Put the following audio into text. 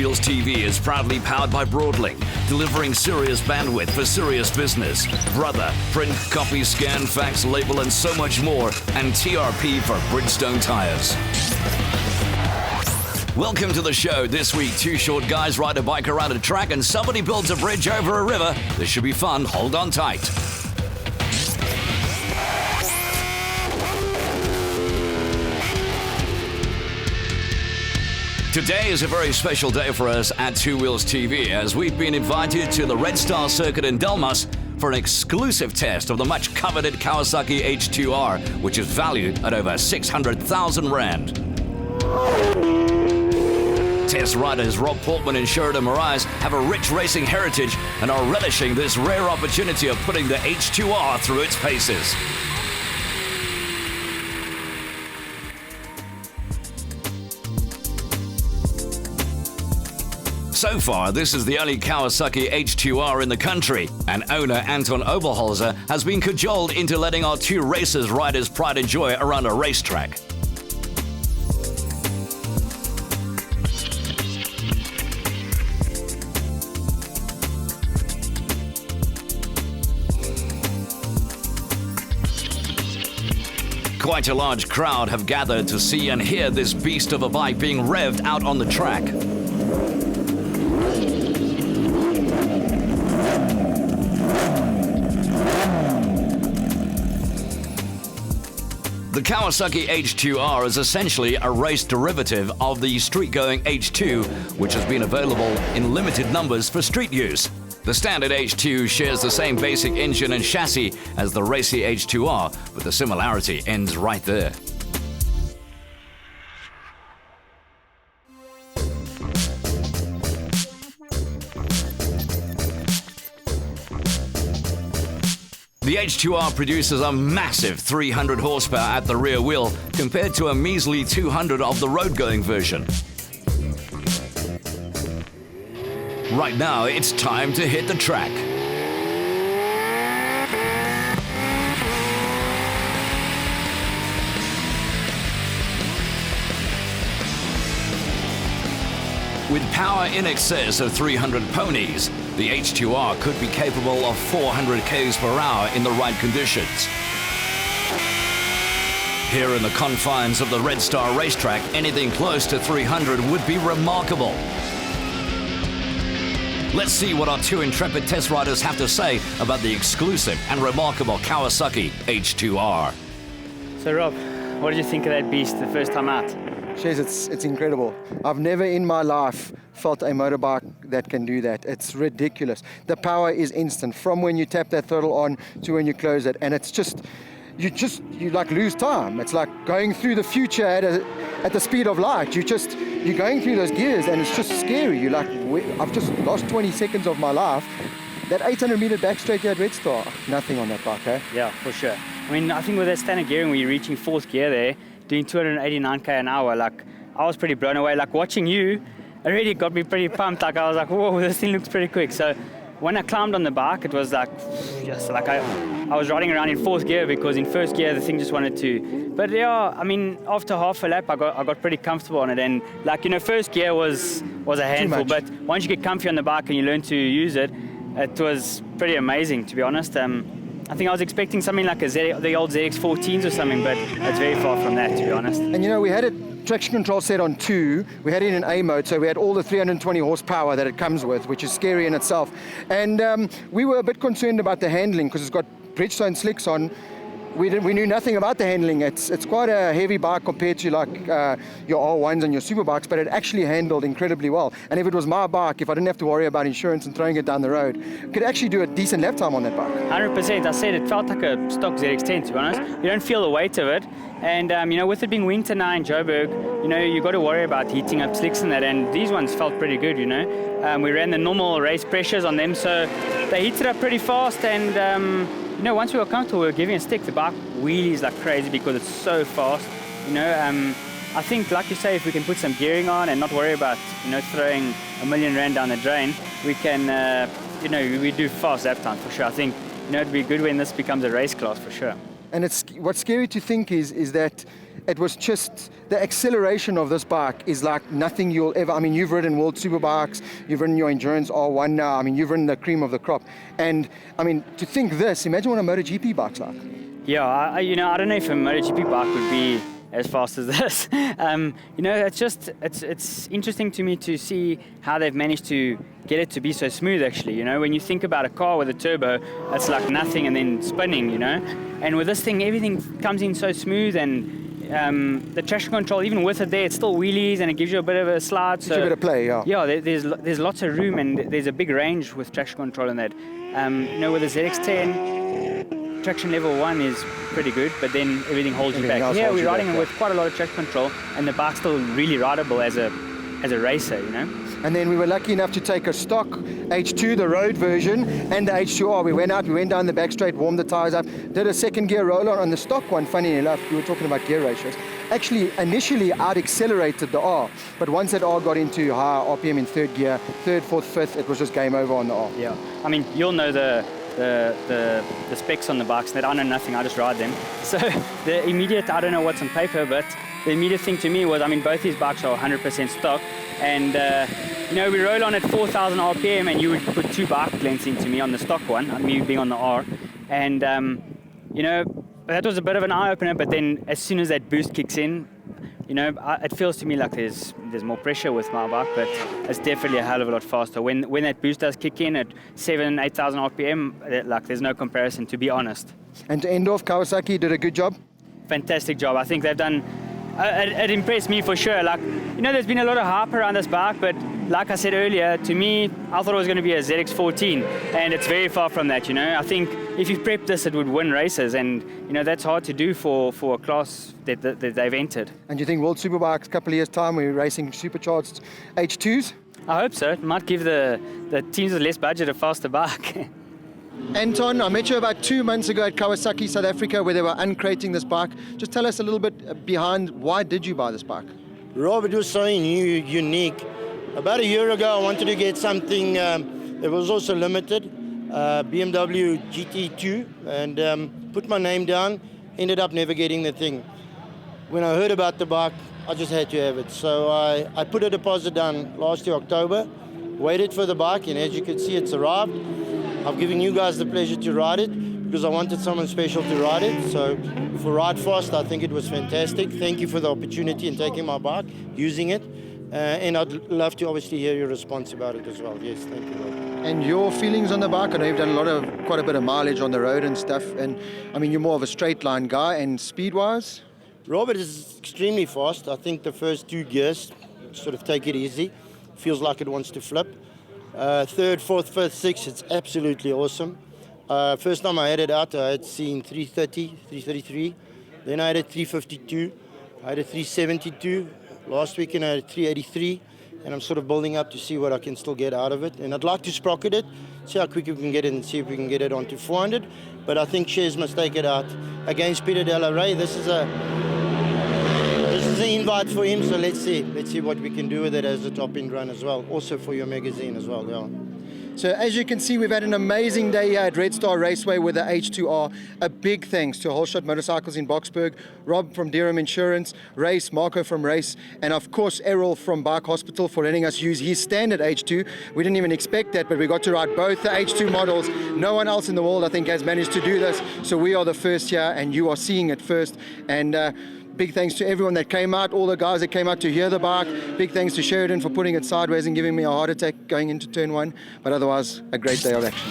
2WheelsTV is proudly powered by Broadlink, delivering serious bandwidth for serious business. Brother, print, copy, scan, fax, label, and so much more. And TRP for Bridgestone tires. Welcome to the show. This week, two short guys ride a bike around a track and somebody builds a bridge over a river. This should be fun. Hold on tight. Today is a very special day for us at 2WheelsTV as we've been invited to the Red Star circuit in Delmas for an exclusive test of the much coveted Kawasaki H2R, which is valued at over 600,000 Rand. Test riders Rob Portman and Sheridan Morais have a rich racing heritage and are relishing this rare opportunity of putting the H2R through its paces. So far, this is the only Kawasaki H2R in the country, and owner Anton Oberholzer has been cajoled into letting our two racers ride his pride and joy around a racetrack. Quite a large crowd have gathered to see and hear this beast of a bike being revved out on the track. The Kawasaki H2R is essentially a race derivative of the street-going H2, which has been available in limited numbers for street use. The standard H2 shares the same basic engine and chassis as the racy H2R, but the similarity ends right there. The H2R produces a massive 300 horsepower at the rear wheel compared to a measly 200 of the road-going version. Right now, it's time to hit the track. With power in excess of 300 ponies, the H2R could be capable of 400 km per hour in the right conditions. Here in the confines of the Red Star racetrack, anything close to 300 would be remarkable. Let's see what our two intrepid test riders have to say about the exclusive and remarkable Kawasaki H2R. So Rob, what did you think of that beast the first time out? Shez, it's incredible. I've never in my life felt a motorbike that can do that. It's ridiculous. The power is instant from when you tap that throttle on to when you close it, and it's just, you like lose time. It's like going through the future at the speed of light. You're going through those gears, and it's just scary. You're like, I've just lost 20 seconds of my life. That 800 meter back straight here at Red Star, nothing on that bike, eh? Yeah, for sure. I mean, I think with that standard gearing, when you're reaching fourth gear there, doing 289k an hour, like, I was pretty blown away. Like, watching you, it really got me pretty pumped. Like, I was like, whoa, this thing looks pretty quick. So when I climbed on the bike, it was like, yes, like I was riding around in fourth gear because in first gear the thing just wanted to. But yeah, I mean, after half a lap, I got pretty comfortable on it. And like, you know, first gear was a handful, but once you get comfy on the bike and you learn to use it, it was pretty amazing, to be honest. I think I was expecting something like the old ZX14s or something, but it's very far from that, to be honest. And you know, we had it traction control set on 2, we had it in A mode, so we had all the 320 horsepower that it comes with, which is scary in itself. And we were a bit concerned about the handling because it's got Bridgestone slicks on. We knew nothing about the handling. It's quite a heavy bike compared to like your R1s and your super bikes, but it actually handled incredibly well. And if it was my bike, if I didn't have to worry about insurance and throwing it down the road, I could actually do a decent lap time on that bike. 100%. I said it felt like a stock ZX10, to be honest. You don't feel the weight of it. And you know, with it being winter now in Joburg, you know, you got to worry about heating up slicks and that. And these ones felt pretty good, you know. We ran the normal race pressures on them, so they heated up pretty fast. And you know, once we were comfortable, we were giving a stick. The bike wheelies like crazy because it's so fast. You know, I think, like you say, if we can put some gearing on and not worry about, you know, throwing R1 million down the drain, we can, you know, we do fast lap time for sure. I think, you know, it'd be good when this becomes a race class for sure. And it's what's scary to think is that it was just, the acceleration of this bike is like nothing you'll ever, I mean, you've ridden World Superbikes, you've ridden your Endurance R1 now, I mean, you've ridden the cream of the crop. And I mean, to think this, imagine what a MotoGP bike's like. Yeah, I don't know if a MotoGP bike would be as fast as this. It's interesting to me to see how they've managed to get it to be so smooth, actually. When you think about a car with a turbo, it's like nothing and then spinning, And with this thing, everything comes in so smooth, and the traction control, even with it there, it still wheelies and it gives you a bit of a slide. So, a bit of play, yeah. Yeah, there's lots of room, and there's a big range with traction control in that. With the ZX10, traction level 1 is pretty good, but then everything holds you back. Here we're riding with quite a lot of traction control, and the bike's still really rideable as a racer, And then we were lucky enough to take a stock H2, the road version, and the H2R. We went down the back straight, warmed the tires up, did a second gear roll on the stock one. Funny enough, we were talking about gear ratios. Actually, initially out-accelerated the R, but once that R got into higher RPM in third gear, third, fourth, fifth, it was just game over on the R. Yeah, I mean, you'll know the specs on the bikes, that I know nothing, I just ride them. So the immediate, I don't know what's on paper, but the immediate thing to me was, both these bikes are 100% stock, and we roll on at 4,000 RPM, and you would put 2 bike lengths into me on the stock one, me being on the R, and that was a bit of an eye-opener, but then as soon as that boost kicks in, it feels to me like there's more pressure with my bike, but it's definitely a hell of a lot faster. When that boost does kick in at 7,000, 8,000 RPM, there's no comparison, to be honest. And to end off, Kawasaki did a good job? Fantastic job. I think they've done, it impressed me for sure. There's been a lot of hype around this bike, but like I said earlier, to me, I thought it was going to be a ZX14, and it's very far from that, I think if you prepped this, it would win races, and, that's hard to do for a class that they've entered. And do you think World Superbikes, a couple of years' time, we're racing supercharged H2s? I hope so. It might give the teams with less budget a faster bike. Anton, I met you about 2 months ago at Kawasaki, South Africa, where they were uncrating this bike. Just tell us a little bit behind, why did you buy this bike? Rob, it was so unique. About a year ago, I wanted to get something that was also limited, BMW GT2, and put my name down, ended up never getting the thing. When I heard about the bike, I just had to have it. So I put a deposit down last year, October, waited for the bike, and as you can see, it's arrived. I've given you guys the pleasure to ride it because I wanted someone special to ride it. So for Ride Fast, I think it was fantastic. Thank you for the opportunity in taking my bike, using it. And I'd love to obviously hear your response about it as well. Yes, thank you, Rob. And your feelings on the bike? I know you've done quite a bit of mileage on the road and stuff. And you're more of a straight line guy, and speed-wise? Robert is extremely fast. I think the first 2 gears sort of take it easy. Feels like it wants to flip. Third, fourth, fifth, sixth, it's absolutely awesome. First time I had it out, I had seen 330, 333. Then I had a 352. I had a 372. Last weekend I had a 383. And I'm sort of building up to see what I can still get out of it. And I'd like to sprocket it, see how quick we can get it, and see if we can get it onto 400. But I think Shez must take it out against Peter Della Rey. This is an invite for him, so let's see what we can do with it as a top-end run as well. Also for your magazine as well, yeah. So as you can see, we've had an amazing day here at Red Star Raceway with the H2R. A big thanks to Holshot Motorcycles in Boksburg, Rob from Durham Insurance, Race, Marco from Race, and of course Errol from Bike Hospital for letting us use his standard H2. We didn't even expect that, but we got to ride both the H2 models. No one else in the world, I think, has managed to do this. So we are the first here, and you are seeing it first. And big thanks to everyone that came out, all the guys that came out to hear the bike. Big thanks to Sheridan for putting it sideways and giving me a heart attack going into turn 1. But otherwise, a great day of action.